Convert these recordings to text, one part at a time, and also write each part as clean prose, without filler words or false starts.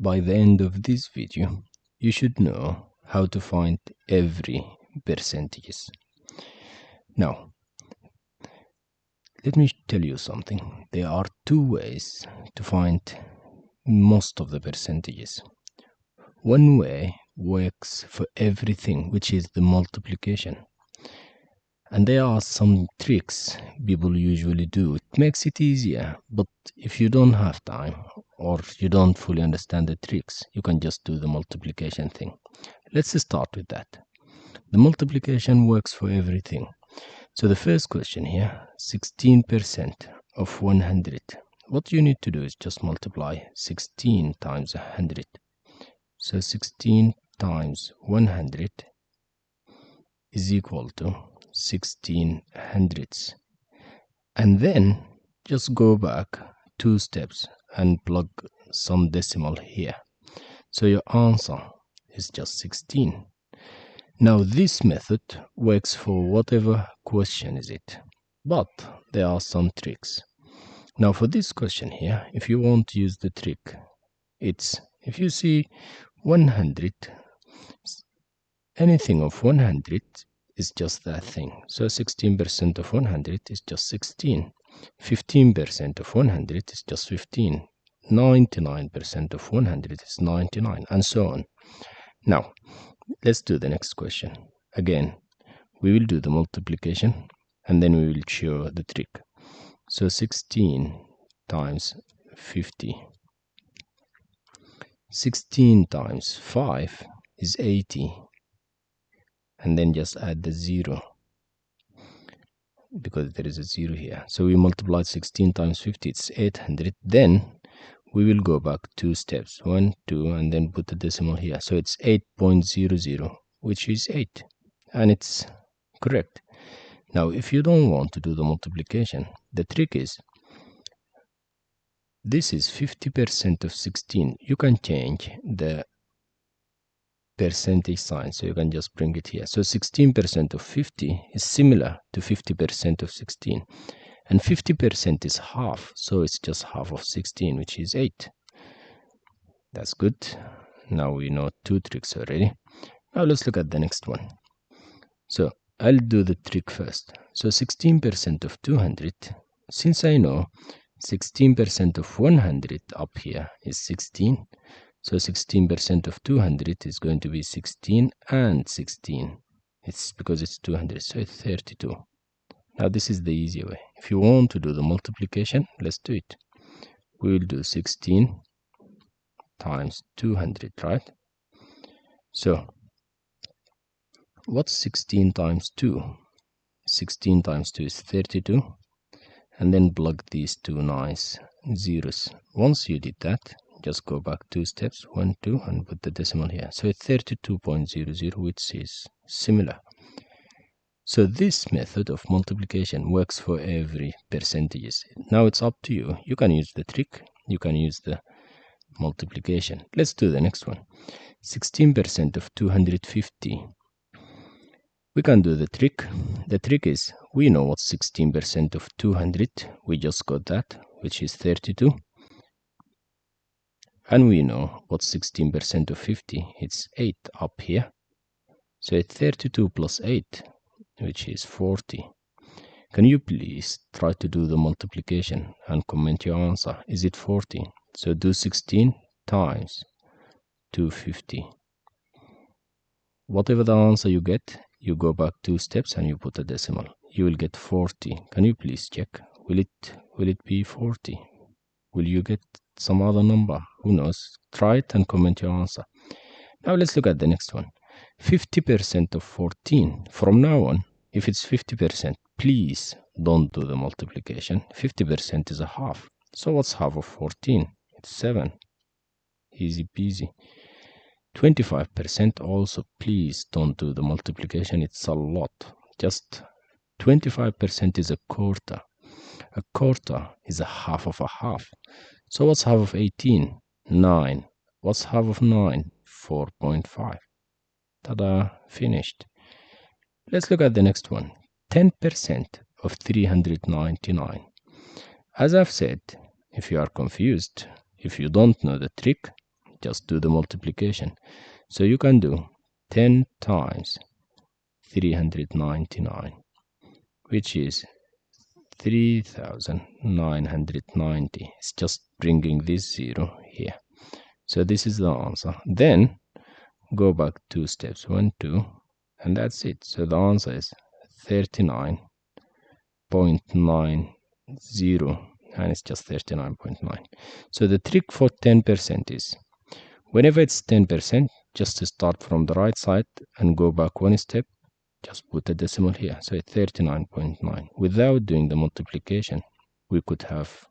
By the end of this video, you should know how to find every percentages. Now, let me tell you something. There are two ways to find most of the percentages. One way works for everything, which is the multiplication. And there are some tricks people usually do. It makes it easier, but if you don't have time or you don't fully understand the tricks, you can just do the multiplication thing. Let's start with that. The multiplication works for everything. So the first question here, 16% of 100. What you need to do is just multiply 16 times 100. So 16 times 100 is equal to 16 hundredths. And then just go back 2 steps and plug some decimal here. So your answer is just 16. Now this method works for whatever question is it, but there are some tricks. Now for this question here, if you want to use the trick, it's if you see 100, anything of 100 is just that thing. So 16% of 100 is just 16. 15% of 100 is just 15. 99% of 100 is 99, and so on. Now, let's do the next question. Again, we will do the multiplication and then we will show the trick. So 16 times 50. 16 times 5 is 80. And then just add the 0 because there is a 0 here. So we multiplied 16 times 50, it's 800. Then we will go back 2 steps, 1, 2, and then put the decimal here. So it's 8.00, which is 8, and it's correct. Now if you don't want to do the multiplication, the trick is, this is 50% of 16. You can change the percentage sign, so you can just bring it here. So 16% of 50 is similar to 50% of 16, and 50% is half, so it's just half of 16, which is 8. That's good. Now we know 2 tricks already. Now let's look at the next one. So I'll do the trick first. So 16% of 200, since I know 16% of 100 up here is 16, so 16% of 200 is going to be 16 and 16. It's because it's 200, so it's 32. Now this is the easy way. If you want to do the multiplication, let's do it. We will do 16 times 200, right? So what's 16 times 2? 16 times 2 is 32. And then plug these 2 nice zeros. Once you did that, just go back 2 steps, 1, 2, and put the decimal here. So it's 32.00, which is similar. So this method of multiplication works for every percentages. Now it's up to you. You can use the trick, you can use the multiplication. Let's do the next one. 16% of 250. We can do the trick. The trick is, we know what's 16% of 200. We just got that, which is 32. And we know what's 16% of 50. It's 8 up here. So it's 32 plus 8, which is 40. Can you please try to do the multiplication and comment your answer? Is it 40? So do 16 times 250. Whatever the answer you get, you go back 2 steps and you put a decimal. You will get 40. Can you please check? Will it be 40? Will you get some other number? Who knows? Try it and comment your answer. Now let's look at the next one. 50% of 14. From now on, if it's 50%, please don't do the multiplication. 50% is a half. So what's half of 14? It's 7. Easy peasy. 25% also, please don't do the multiplication. It's a lot. Just 25% is a quarter. A quarter is a half of a half. So what's half of 18? 9. What's half of 9? 4.5. Ta-da! Finished. Let's look at the next one. 10% of 399. As I've said, if you are confused, if you don't know the trick, just do the multiplication. So you can do 10 times 399, which is 3990. It's just bringing this zero here. So this is the answer. Then go back 2 steps, 1, 2, and that's it. So the answer is 39.90, and it's just 39.9. So the trick for 10% is, whenever it's 10%, just to start from the right side and go back 1 step, just put a decimal here. So it's 39.9. Without doing the multiplication, we could have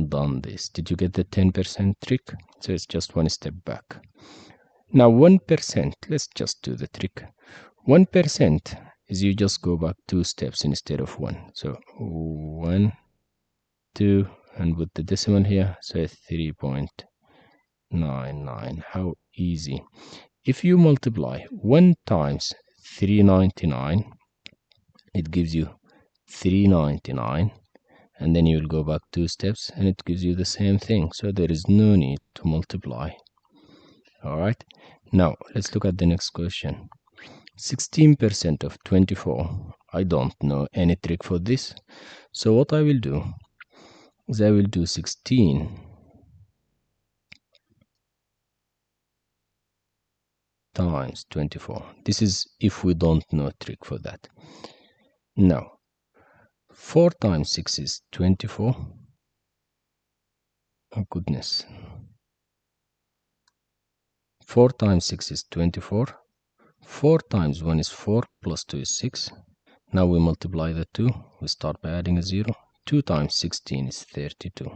done this. Did you get the 10% trick? So it's just 1 step back. Now 1%, let's just do the trick. 1% is you just go back 2 steps instead of 1. So 1, 2, and put the decimal here. So 3.99. How easy. If you multiply 1 times 399, it gives you 399, and then you will go back 2 steps and it gives you the same thing. So there is no need to multiply. All right, now let's look at the next question. 16% of 24. I don't know any trick for this, so what I will do is I will do 16 times 24. This is if we don't know a trick for that. Now 4 times 6 is 24. Oh goodness. 4 times 6 is 24. 4 times 1 is 4, plus 2 is 6. Now we multiply the 2. We start by adding a 0. 2 times 16 is 32.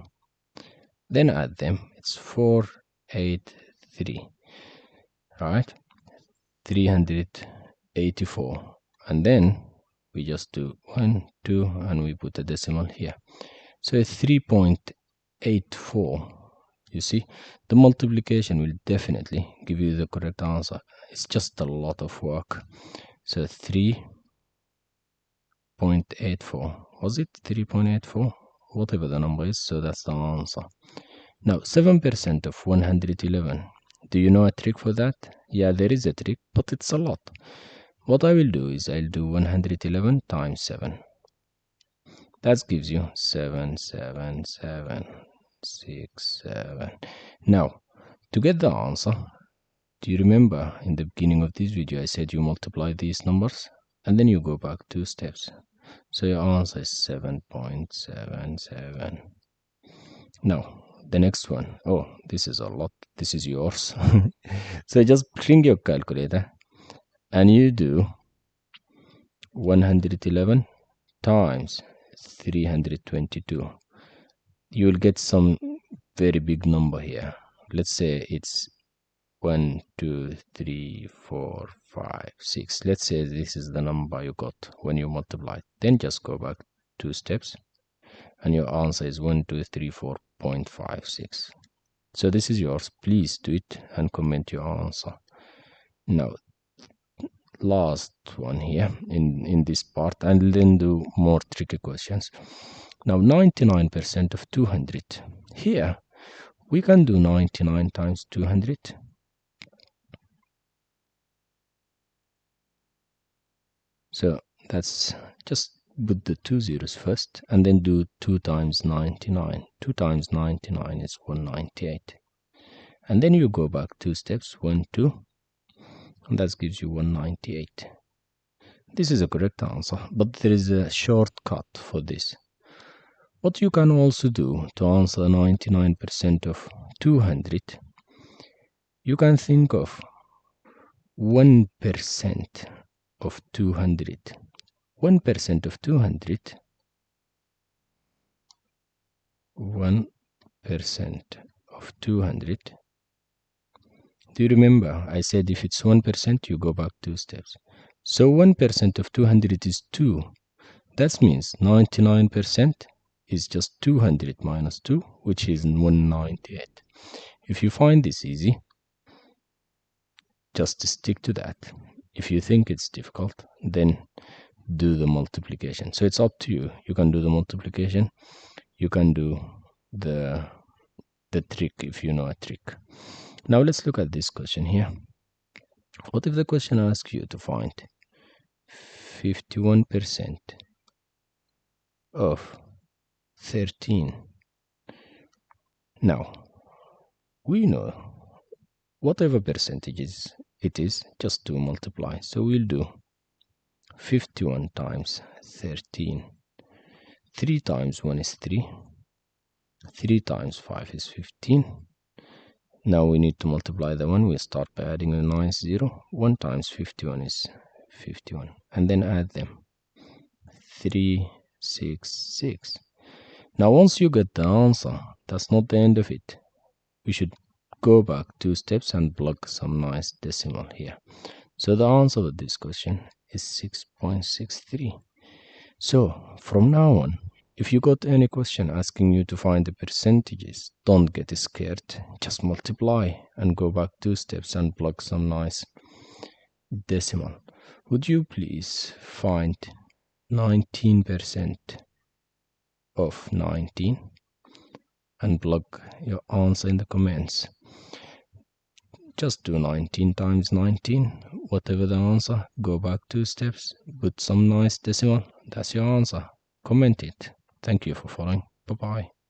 Then add them. It's 483. Right? 384. And then we just do 1, 2, and we put a decimal here. So it's 3.84. You see, the multiplication will definitely give you the correct answer. It's just a lot of work. So 3.84. Was it 3.84? Whatever the number is, so that's the answer. Now 7% of 111. Do you know a trick for that? Yeah, there is a trick, but it's a lot. What I will do is I'll do 111 times 7. That gives you 7, 7, 7, 6, 7. Now, to get the answer, do you remember in the beginning of this video I said you multiply these numbers and then you go back 2 steps. So your answer is 7.77. Now, the next one. Oh, this is a lot. This is yours. So just bring your calculator and you do 111 times 322. You will get some very big number here. Let's say it's 1, 2, 3, 4, 5, 6. Let's say this is the number you got when you multiply. Then just go back 2 steps and your answer is 1234.56. So this is yours. Please do it and comment your answer. Now last one here in this part, and then do more tricky questions. Now 99% of 200. Here we can do 99 times 200. So that's just put the 2 zeros first and then do 2 times 99. 2 times 99 is 198. And then you go back 2 steps, 1, 2, and that gives you 198. This is a correct answer, but there is a shortcut for this. What you can also do to answer 99% of 200, you can think of 1% of 200. 1% of 200, 1% of 200. Do you remember I said if it's 1%, you go back 2 steps. So 1% of 200 is 2. That means 99% is just 200 minus 2, which is 198. If you find this easy, just stick to that. If you think it's difficult, then do the multiplication. So it's up to you. You can do the multiplication. You can do the trick if you know a trick. Now let's look at this question here. What if the question asks you to find 51% of 13? Now, we know whatever percentages it is, just to multiply. So we'll do 51 times 13. 3 times 1 is 3. 3 times 5 is 15. Now we need to multiply the 1. We'll start by adding a nice 0. 1 times 51 is 51. And then add them. 3, 6, 6. Now once you get the answer, that's not the end of it. We should go back 2 steps and plug some nice decimal here. So the answer to this question is 6.63. So from now on, if you got any question asking you to find the percentages, don't get scared. Just multiply and go back 2 steps and plug some nice decimal. Would you please find 19% of 19 and plug your answer in the comments. Just do 19 times 19, whatever the answer, go back 2 steps, put some nice decimal, that's your answer. Comment it. Thank you for following. Bye bye.